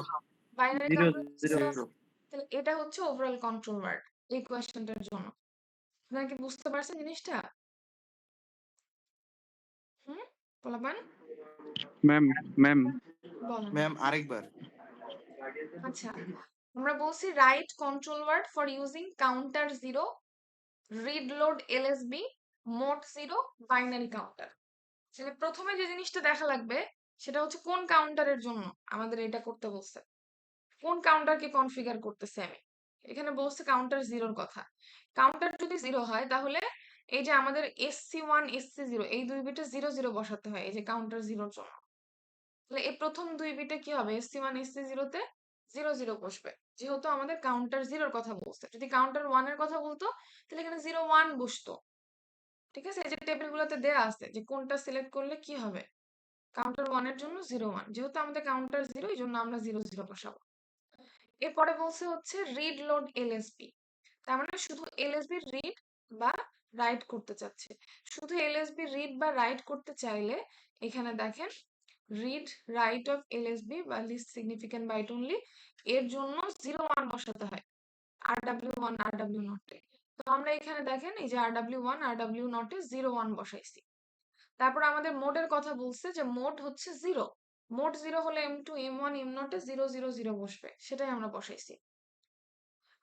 binary zero counter zero 0। তাহলে এটা হচ্ছে ওভারঅল কন্ট্রোল ওয়ার্ড এই কোয়েশ্চেনটার জন্য। আপনারা কি বুঝতে পারছেন জিনিসটা? হুম, পোলাপান ম্যাম ম্যাম বলেন। ম্যাম আরেকবার। আচ্ছা, আমরা বলছি write control word for using counter zero, read load LSB, mode zero, binary counter. তাহলে প্রথমে যে জিনিসটা দেখা লাগবে সেটা হচ্ছে কোন কাউন্টারের জন্য আমাদের এটা করতে বলছে, কোন কাউন্টারকে কনফিগার করতেছে আমি। এখানে বলছে কাউন্টার জিরোর কথা। কাউন্টার যদি জিরো হয় তাহলে এই যে আমাদের SC1 SC0 এই দুই বিটে 0 0 বসাতে হয় এই যে কাউন্টার জিরোর জন্য। তাহলে এই প্রথম দুই বিটে কি হবে? SC1 SC0 তে 0 0 বসবে, যেহেতু আমাদের কাউন্টার জিরোর কথা বলছে। যদি কাউন্টার ওয়ানের কথা বলতো তাহলে এখানে 0 1 বসতো। ঠিক আছে? এই যে টেবিল গুলোতে দেয়া আছে যে কোনটা সিলেক্ট করলে কি হবে। কাউন্টার ওয়ানের জন্য 0 1, যেহেতু আমাদের কাউন্টার জিরো এই জন্য আমরা 0 0 বসাবো। এরপরে বলছে হচ্ছে রিড লোড এলএসবি, তার মানে শুধু এলএসবি রিড বা রাইট করতে চাচ্ছে। শুধু এলএসবি রিড বা রাইট করতে চাইলে এখানে দেখেন রিড রাইট অফ এলএসবি বা লিস্ট সিগনিফিক্যান্ট বাইট অনলি, এর জন্য 0 1 বসাতে হয় RW1 RW নটে। তো আমরা এখানে দেখেন এই যে RW1 RW নটে 0 1 বসাইছি। তারপর আমাদের মোডের কথা বলছে যে মোড হচ্ছে জিরো, মোড জিরো হলে M2 M1 M নটে 0 0 0 বসবে, সেটাই আমরা বসাইছি।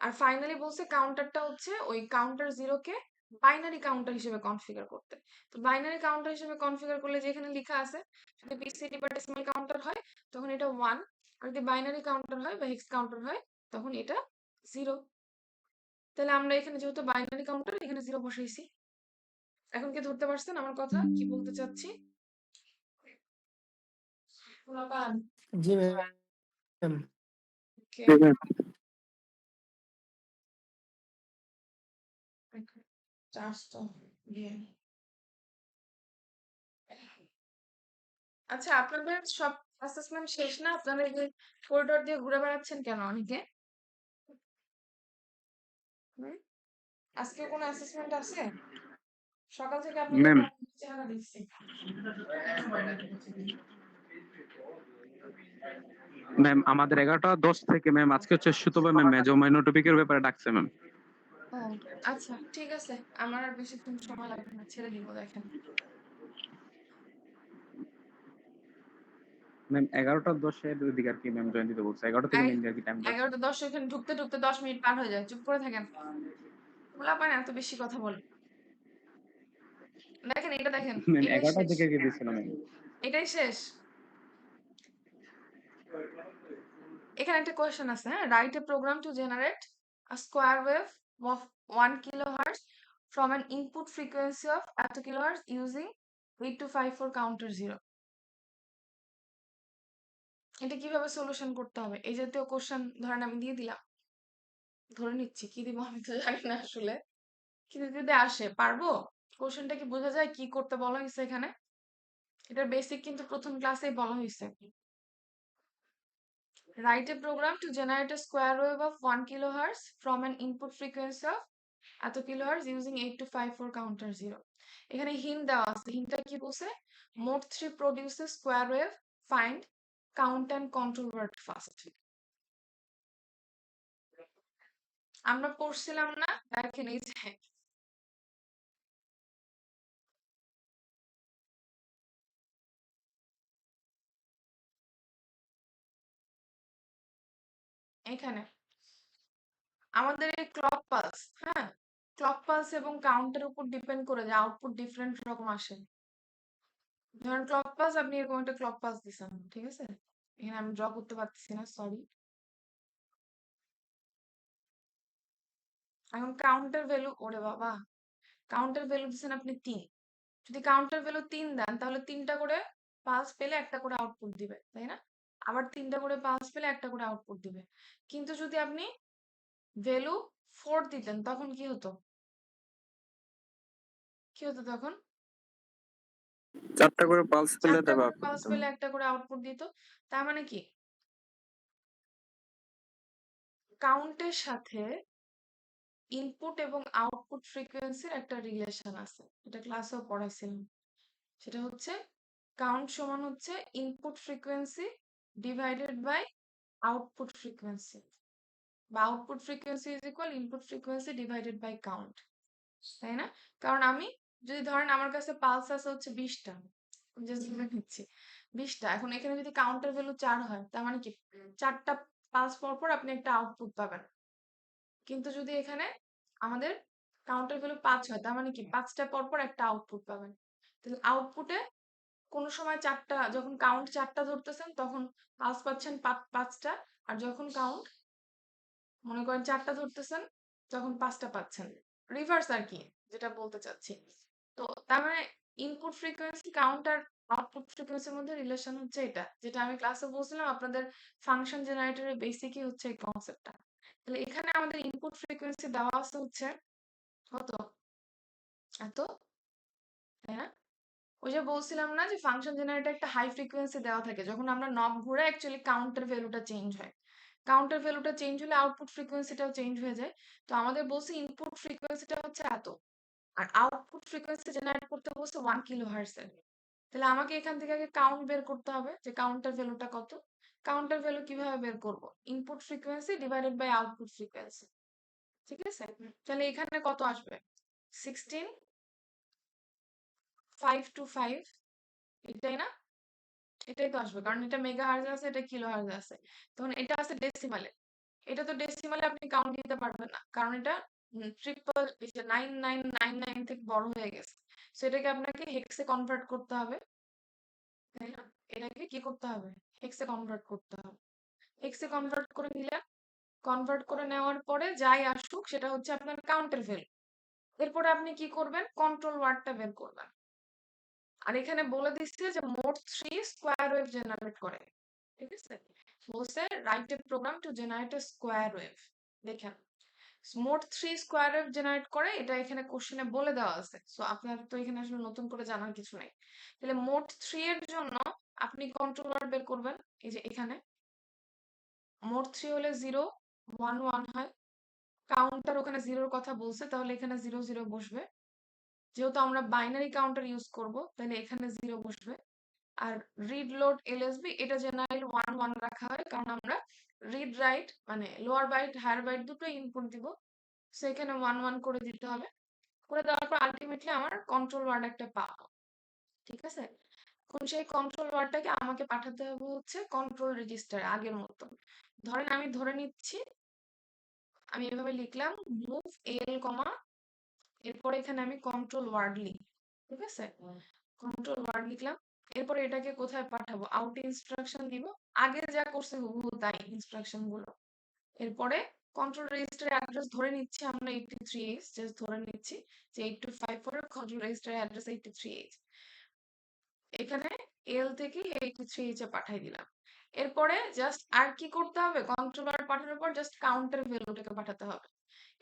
আর ফাইনালি বলছে কাউন্টারটা হচ্ছে ওই কাউন্টার জিরোকে বাইনারি কাউন্টার হিসেবে কনফিগার করতে। তো বাইনারি কাউন্টার হিসেবে কনফিগার করলে যেখানে লেখা আছে যদি বিসিডি বা ডেসিমাল কাউন্টার হয় তখন এটা 1, আর যদি বাইনারি কাউন্টার হয় বা হেক্স কাউন্টার হয় তখন এটা 0। তাহলে আমরা এখানে যেহেতু বাইনারি কাউন্টার এখানে 0 বসাইছি। এখন কি ধরতে পারছেন আমার কথা কি বলতে চাচ্ছি? জি ম্যাম। ওকে, চার্জ তো দিয়ে। আচ্ছা, আপনাদের সব অ্যাসেসমেন্ট শেষ না? আপনাদের যে করিডোর দিয়ে ঘুরে বেড়াচ্ছেন কেন অনেকে? হুম? আজকে কোনো অ্যাসেসমেন্ট আছে? সকাল থেকে আপনাদের ম্যাম চেহারা দেখছি। ম্যাম আমাদের 11টা 10 থেকে ম্যাম আজকে হচ্ছে শুক্রবার ম্যাম মেজো মাইনর টপিকের ব্যাপারে ডাকছে ম্যাম। ও আচ্ছা, ঠিক আছে। আমার আর বেশিক্ষণ সময় লাগবে না, ছেড়ে দিব। দেখেন, ম্যাম 11টা 10-এর ওইদিকে আর কি ম্যাম জয়েন দিতে বলছে, 11টা থেকে এই মেনলি আর কি টাইমটা। 11টা 10 এখানে ঢুকতে ঢুকতে 10 মিনিট পার হয়ে যায়। চুপ করে থাকেন। পোলাপান এত বেশি কথা বলে। দেখেন, এটা দেখেন, ম্যাম এটাই 11টা শেষ। থেকে কি দিছিল ম্যাম? এটাই শেষ। এখানে একটা কোয়েশ্চেন আছে, হ্যাঁ? Write a program to generate a square wave of 1 kilohertz from an input frequency of এত কিলোহার্টজ using 8254 counter 0. এটা কিভাবে সলিউশন করতে হবে? এই জাতীয় কোশ্চেন ধরেন আমি দিয়ে দিলাম, ধরে নিচ্ছি কি দিব আমি তো জানি না আসলে, কিন্তু যদি আসে পারবো? কোশ্চেনটা কি বোঝা যায় কি করতে বলা হয়েছে এখানে? এটার বেসিক কিন্তু প্রথম ক্লাসেই বলা হয়েছে। Write a program to generate a square wave of 1 kilohertz from an input frequency of এত কিলোহার্টজ using 8254 counter 0. এখানে হিন্ট দেওয়া আছে। হিন্টটা কি বলছে? মোট 3 produces square wave, find, count and control word fast. আমরা পড়ছিলাম না? দেখেন এই যে এখানে আমাদের এই ক্লক পালস, হ্যাঁ, ক্লক পালস এবং কাউন্টের উপর ডিপেন্ড করে যে আউটপুট ডিফারেন্ট রকম আসে। ধরেন ক্লক পালস, আপনি এরকম একটা ক্লক পালস দিছেন, ঠিক আছে? এখানে আমি ড্র করতে পারতেছি না, সরি। এখন কাউন্টার ভ্যালু, ওরে বাবা, কাউন্টার ভ্যালু দিচ্ছেন আপনি 3। যদি কাউন্টার ভ্যালু 3 দেন তাহলে 3টা করে পালস পেলে একটা করে আউটপুট দিবে, তাই না? আবার 3টা করে পালস পেলে একটা করে আউটপুট দিবে। কিন্তু যদি আপনি ভ্যালু 4 দিতেন তখন কি হতো? কি হতো তখন? 4টা করে পালস পেলে 4টা তবে করে আউটপুট পালস দিতে পেলে ম্যাম। একটা করে আউটপুট দিত। তার মানে কি কাউন্টের সাথে ইনপুট এবং আউটপুট ফ্রিকোয়েন্সির একটা রিলেশন আছে। এটা ক্লাসেও পড়াইছিলাম। সেটা হচ্ছে কাউন্ট সমান হচ্ছে input frequency divided by output frequency, বা output frequency is equal input frequency divided by count, তাই না? কারণ আমি যদি ধরেন আমার কাছে পালস আছে হচ্ছে 20টা, জাস্ট ধরে নিচ্ছি 20টা। এখন এখানে যদি কাউন্টার ভ্যালু 4 হয় তার মানে কি 4টা পালস পর পর আপনি একটা আউটপুট পাবেন। কিন্তু যদি এখানে আমাদের কাউন্টার ভ্যালু 5 হয় তার মানে কি 5টা পর পর একটা আউটপুট পাবেন। তাহলে আউটপুটে কোনো সময় 4টা, যখন কাউন্ট 4টা ধরতেছেন তখন পালস পাচ্ছেন 5টা, আর যখন কাউন্ট মনে করেন 4টা ধরতেছেন তখন 5টা পাচ্ছেন। রিভার্স আর কি, যেটা বলতে চাচ্ছি। তো তার মানে ইনপুট ফ্রিকোয়েন্সি কাউন্ট আর আউটপুট ফ্রিকোয়েন্সির মধ্যে রিলেশন হচ্ছে এটা, যেটা আমি ক্লাসে বলছিলাম আপনাদের ফাংশন জেনারেটরের বেসিকই হচ্ছে এই কনসেপ্টটা। তাহলে এখানে আমাদের ইনপুট ফ্রিকোয়েন্সি দেওয়া আছে হচ্ছে কত? এত, তাই না? ওই যে বলছিলাম না যে ফাংশন জেনারেটর একটা হাই ফ্রিকোয়েন্সি দেওয়া থাকে, যখন আমরা নব ঘুরে অ্যাকচুয়ালি কাউন্টার ভ্যালুটা চেঞ্জ হয়। কাউন্টার ভ্যালুটা চেঞ্জ হলে আউটপুট ফ্রিকোয়েন্সিটাও চেঞ্জ হয়ে যায়। তো আমাদের বলছে ইনপুট ফ্রিকোয়েন্সিটা হচ্ছে এত, আর আউটপুট ফ্রিকোয়েন্সি জেনারেট করতে বলছে 1 কিলোহার্টজ এর। তাহলে আমাকে এখান থেকে আগে কাউন্ট বের করতে হবে যে কাউন্টার ভ্যালুটা কত। কাউন্টার ভ্যালু কিভাবে বের করব? Input frequency divided by output frequency, ঠিক আছে? তাহলে এখানে কত আসবে? 16 525, এটাই না? এটাই তো আসবে, কারণ এটা মেগা হার্জ আছে, এটা কিলো হার্জ আছে। তখন এটা আছে ডেসিমালে। এটা তো ডেসিমালে আপনি কাউন্ট দিতে পারবেন না, কারণ এটা ট্রিপল 9999 থেকে বড় হয়ে গেছে। সো এটাকে আপনাকে হেক্সে কনভার্ট করতে হবে, তাই না? এটাকে কি করতে হবে? হেক্সে কনভার্ট করতে হবে। হেক্সে কনভার্ট করে নিলে, কনভার্ট করে নেওয়ার পরে যাই আসুক সেটা হচ্ছে আপনার কাউন্টের ভ্যালু। এরপরে আপনি কি করবেন? কন্ট্রোল ওয়ার্ডটা বের করবেন। আর এখানে বলে দিচ্ছে যে মোট 3 স্কোয়ার ওয়েভ জেনারেট করে। ঠিক আছে? বলছে write a program to generate a square wave. দেখেন মোট 3 স্কোয়ার ওয়েভ জেনারেট করে, এটা এখানে কোশ্চেনে বলে দেওয়া আছে। সো আপনার তো এখানে আসলে নতুন করে জানার কিছু নাই। তাহলে মোট 3 এর জন্য আপনি কন্ট্রোল ওয়ার্ড বের করবেন। এই যে এখানে মোট 3 হলে 0 1 1 হয়। কাউন্টার ওখানে 0 এর কথা বলছে, তাহলে এখানে 0 0 বসবে। যেহেতু আমরা বাইনারি কাউন্টার ইউজ করব, তাহলে এখানে 0 বসবে। আর রিড লোড এলএসবি এটা জেনারেল 1 1 রাখা হয়, কারণ আমরা রিড রাইট মানে লোয়ার বাইট হায়ার বাইট দুটো ইনপুট দিব। সো এখানে 1 1 করে দিতে হবে। করে দেওয়ার পর আলটিমেটলি আমার কন্ট্রোল ওয়ার্ড একটা পাবো। ঠিক আছে? এখন সেই কন্ট্রোল ওয়ার্ডটাকে আমাকে পাঠাতে হবে হচ্ছে কন্ট্রোল রেজিস্টার আগের মতো। ধরেন আমি ধরে নিচ্ছি, আমি এভাবে লিখলাম মুভ এল কমা, এরপরে এখানে আমি কন্ট্রোল ওয়ার্ড লিখি। ঠিক আছে? কন্ট্রোল ওয়ার্ড লিখলাম। এরপরে এটাকে কোথায় পাঠাবো? আউট ইনস্ট্রাকশন দিব। আগে যা করছে হুবহু তাই ইনস্ট্রাকশন গুলো। এরপরে কন্ট্রোল রেজিস্টার অ্যাড্রেস ধরে নিচ্ছি আমরা 83H, জাস্ট ধরে নিচ্ছি যে 8254 এর কন্ট্রোল রেজিস্টার অ্যাড্রেস 83H। এখানে এল থেকে 83H এ পাঠাই দিলাম। এরপরে জাস্ট আর কি করতে হবে? কন্ট্রোলার পাঠানোর পর জাস্ট কাউন্টার ভ্যালুটাকে পাঠাতে হবে।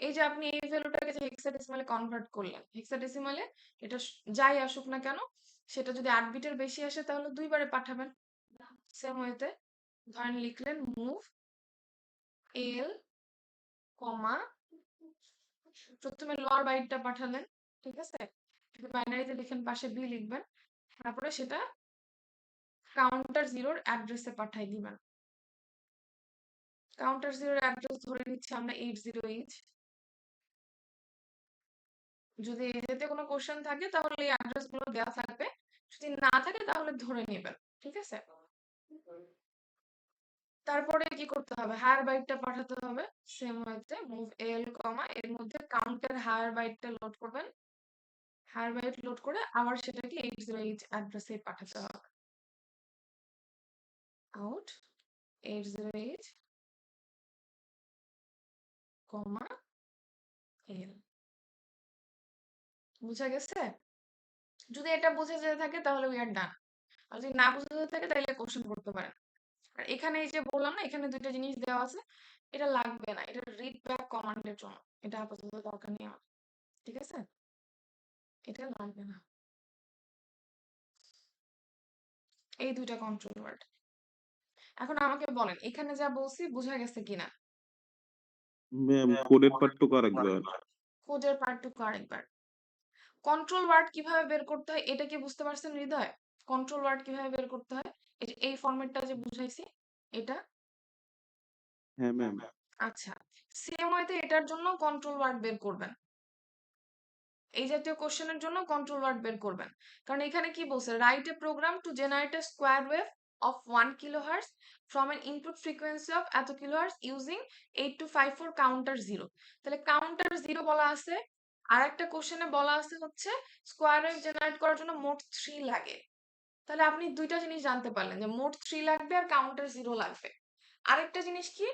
এই যে আপনি এই ভ্যালুটাকে যে হেক্সাডেসিমালে কনভার্ট করলেন, হেক্সাডেসিমালে এটা যাই আসুক না কেন, সেটা যদি 8 বিটের বেশি আসে তাহলে দুইবারে পাঠাবেন। সেম ওয়েতে ধরেন লিখলেন মুভ এল কমা, প্রথমে লোয়ার বাইটটা পাঠালেন। ঠিক আছে? বাইনারিতে লিখেন, পাশে বি লিখবেন। তারপরে সেটা কাউন্টার জিরোর অ্যাড্রেসে পাঠাই দিবেন। কাউন্টার জিরোর অ্যাড্রেস ধরে নিচ্ছি আমরা 80H। যদি এতে কোনো কোশ্চেন থাকে তাহলে এই অ্যাড্রেস গুলো দেওয়া থাকবে, যদি না থাকে তাহলে ধরে নেবেন। ঠিক আছে? তারপরে কি করতে হবে? হায়ার বাইটটা পাঠাতে হবে। সেম ওয়েতে মুভ এল কমা, এর মধ্যে কাউন্টার হায়ার বাইটটা লোড করবেন। হায়ার বাইট লোড করে আবার সেটাকে 80H অ্যাড্রেসে পাঠাতে হবে। আউট 80H কমা এল। বুঝা গেছে? যদি এটা বুঝে যেতে থাকে তাহলে উই আর ডান। আর যদি না বুঝে যেতে থাকে তাহলে কোশ্চেন করতে পারেন। আর এখানে এই যে বললাম না, এখানে দুইটা জিনিস দেওয়া আছে, এটা লাগবে না, এটা রিড ব্যাক কমান্ডের জন্য। এটা আপাতত দরকার নেই আমার। ঠিক আছে? এটা লাগবে না। এই দুইটা কন্ট্রোল ওয়ার্ড। এখন আমাকে বলেন এখানে যা বলছি বোঝা গেছে কিনা? ম্যাম কোডের পার্টটুকু আরেকবার। কোডের পার্টটুকু আরেকবার। কন্ট্রোল ওয়ার্ড কিভাবে বের করতে হয় এটা কি বুঝতে পারছেন হৃদয়? কন্ট্রোল ওয়ার্ড কিভাবে বের করতে হয়? এই যে এই ফরম্যাটটা যে বুঝাইছি, এটা। হ্যাঁ ম্যাম। আচ্ছা, সেম ওয়েতে এটার জন্য কন্ট্রোল ওয়ার্ড বের করবেন। এই জাতীয় কোশ্চেনের জন্য কন্ট্রোল ওয়ার্ড বের করবেন। কারণ এখানে কি বলছে? Write a program to generate a square wave of 1 kilohertz from an input frequency of এত কিলোহার্টজ ইউজিং 8254 কাউন্টার জিরো। তাহলে কাউন্টার জিরো বলা আছে। আর একটা কোশ্চেনে বলা আছে হচ্ছে স্কোয়ার ওয়েভ জেনারেট করার জন্য মোট 3 লাগে। তাহলে আপনি দুইটা জিনিস জানতে পারলেন যে মোট 3 লাগবে আর কাউন্টার জিরো লাগবে। আরেকটা জিনিস কি?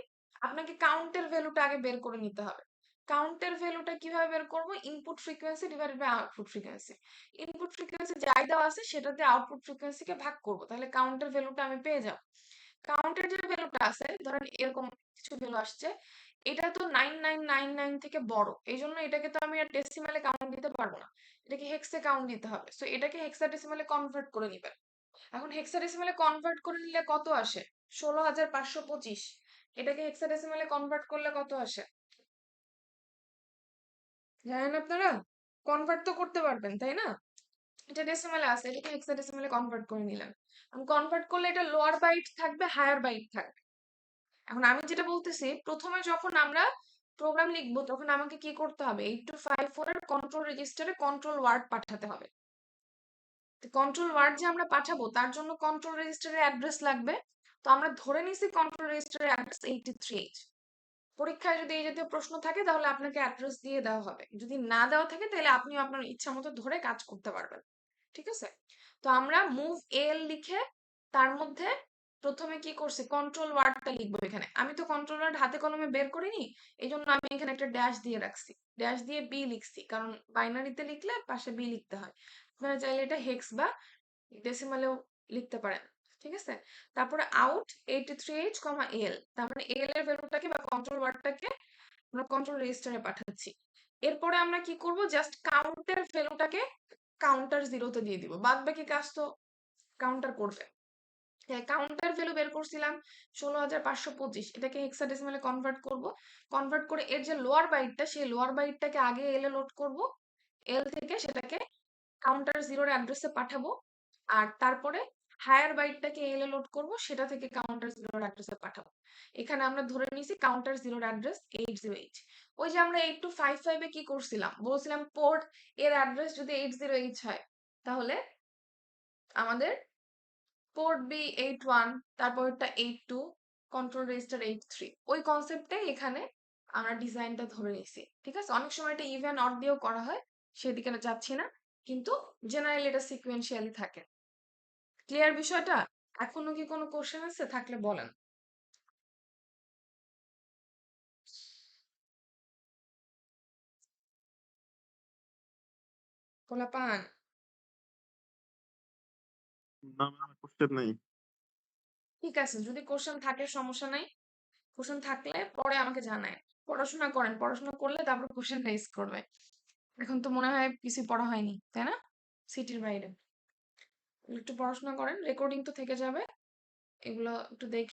আপনাকে কাউন্টের ভ্যালুটা আগে বের করে নিতে হবে। কাউন্টের ভ্যালুটা কিভাবে বের করব? Input frequency divided by output frequency. Input frequency যাই দেওয়া আছে সেটাতে আউটপুট ফ্রিকোয়েন্সিকে ভাগ করব, তাহলে কাউন্টের ভ্যালুটা আমি পেয়ে যাব। কাউন্টের যে ভ্যালুটা আছে, ধরেন এরকম কিছু ভ্যালু আসছে, এটা তো 9999 থেকে বড়, এই জন্য এটাকে তো আমি আর ডেসিমালে কাউন্ট দিতে পারবো না, এটাকে হেক্সে কাউন্ট দিতে হবে। সো এটাকে হেক্সাডেসিমালে কনভার্ট করে নিবেন। এখন হেক্সাডেসিমালে কনভার্ট করে নিলে কত আসে? 16,525। এটাকে হেক্সাডেসিমালে কনভার্ট করলে কত আসে জানেন আপনারা? কনভার্ট তো করতে পারবেন তাই না? এটা ডেসিমালে আছে, এটাকে হেক্সাডেসিমালে কনভার্ট করে নিলাম। আমি কনভার্ট করলে এটা লোয়ার বাইট থাকবে, হায়ার বাইট থাকবে। এখন আমি যেটা বলতেছি, প্রথমে যখন আমরা প্রোগ্রাম লিখবো তখন আমাকে কি করতে হবে? 8254 এর কন্ট্রোল রেজিস্টারে কন্ট্রোল ওয়ার্ড পাঠাতে হবে। কন্ট্রোল ওয়ার্ড যে আমরা পাঠাবো তার জন্য কন্ট্রোল রেজিস্টারের অ্যাড্রেস লাগবে। তো আমরা ধরে নিছি কন্ট্রোল রেজিস্টারের অ্যাড্রেস 83H। পরীক্ষায় যদি এই জাতীয় প্রশ্ন থাকে তাহলে আপনাকে অ্যাড্রেস দিয়ে দেওয়া হবে, যদি না দেওয়া থাকে তাহলে আপনিও আপনার ইচ্ছা মতো ধরে কাজ করতে পারবেন। ঠিক আছে? তো আমরা মুভ এল লিখে তার মধ্যে প্রথমে কি করছি? কন্ট্রোল ওয়ার্ডটা লিখবো। এখানে আমি তো কন্ট্রোল ওয়ার্ড হাতে কলমে বের করিনি, এই জন্য আমি এখানে একটা ড্যাশ দিয়ে রাখছি, ড্যাশ দিয়ে বি লিখছি, কারণ বাইনারিতে লিখলে পাশে বি লিখতে হয়। আপনারা চাইলে এটা হেক্স বা ডেসিমালেও লিখতে পারেন। ঠিক আছে? তারপরে আউট 83H, এল, তার মানে এল এর ভ্যালুটাকে বা কন্ট্রোল ওয়ার্ডটাকে আমরা কন্ট্রোল রেজিস্টারে পাঠাচ্ছি। এরপরে আমরা কি করব, জাস্ট কাউন্টের ভ্যালুটাকে কাউন্টার জিরোতে দিয়ে দিব, বাদ বাকি কাজ তো কাউন্টার করবে। হ্যাঁ, কাউন্টার ভ্যালু বের করছিলাম 16,525, এটাকে হেক্সাডেসিমালে কনভার্ট করব। কনভার্ট করে এর যে লোয়ার বাইটটা, সেই লোয়ার বাইটটাকে আগে এল এ লোড করব, এল থেকে সেটাকে কাউন্টার জিরোর অ্যাড্রেসে পাঠাবো, আর তারপরে হায়ার বাইটটাকে এল এ লোড করব, সেটা থেকে কাউন্টার জিরোর অ্যাড্রেসে পাঠাবো। এখানে আমরা ধরে নিয়েছি কাউন্টার জিরোর অ্যাড্রেস 80H। ওই যে আমরা 8255 এ কি করছিলাম, বলছিলাম পোর্ট এর অ্যাড্রেস যদি 80H হয়, তাহলে আমাদের পোর্ট বি 81, তারপরটা 82, কন্ট্রোল রেজিস্টার 83। ওই কনসেপ্টটাই এখানে আমরা ডিজাইনটা ধরে নিয়েছি। ঠিক আছে, অনেক সময় এটা ইভেন অড দিয়েও করা হয়, সেদিকে না যাচ্ছি না, কিন্তু জেনারেলি এটা সিকুয়েন্সিয়ালি থাকে। ক্লিয়ার বিষয়টা? এখনো কি কোনো কোশ্চেন আছে? থাকলে বলেন। পোলাপান, না ম্যাম, কোশ্চেন নাই। ঠিক আছে, যদি কোশ্চেন থাকে সমস্যা নাই, কোশ্চেন থাকলে পরে আমাকে জানায়। পড়াশোনা করেন, পড়াশোনা করলে তারপর কোশ্চেন রেজ করবে। এখন তো মনে হয় কিছু পড়া হয়নি, তাই না? সিটির বাইরে একটু পড়াশোনা করেন, রেকর্ডিং তো থেকে যাবে, এগুলো একটু দেখে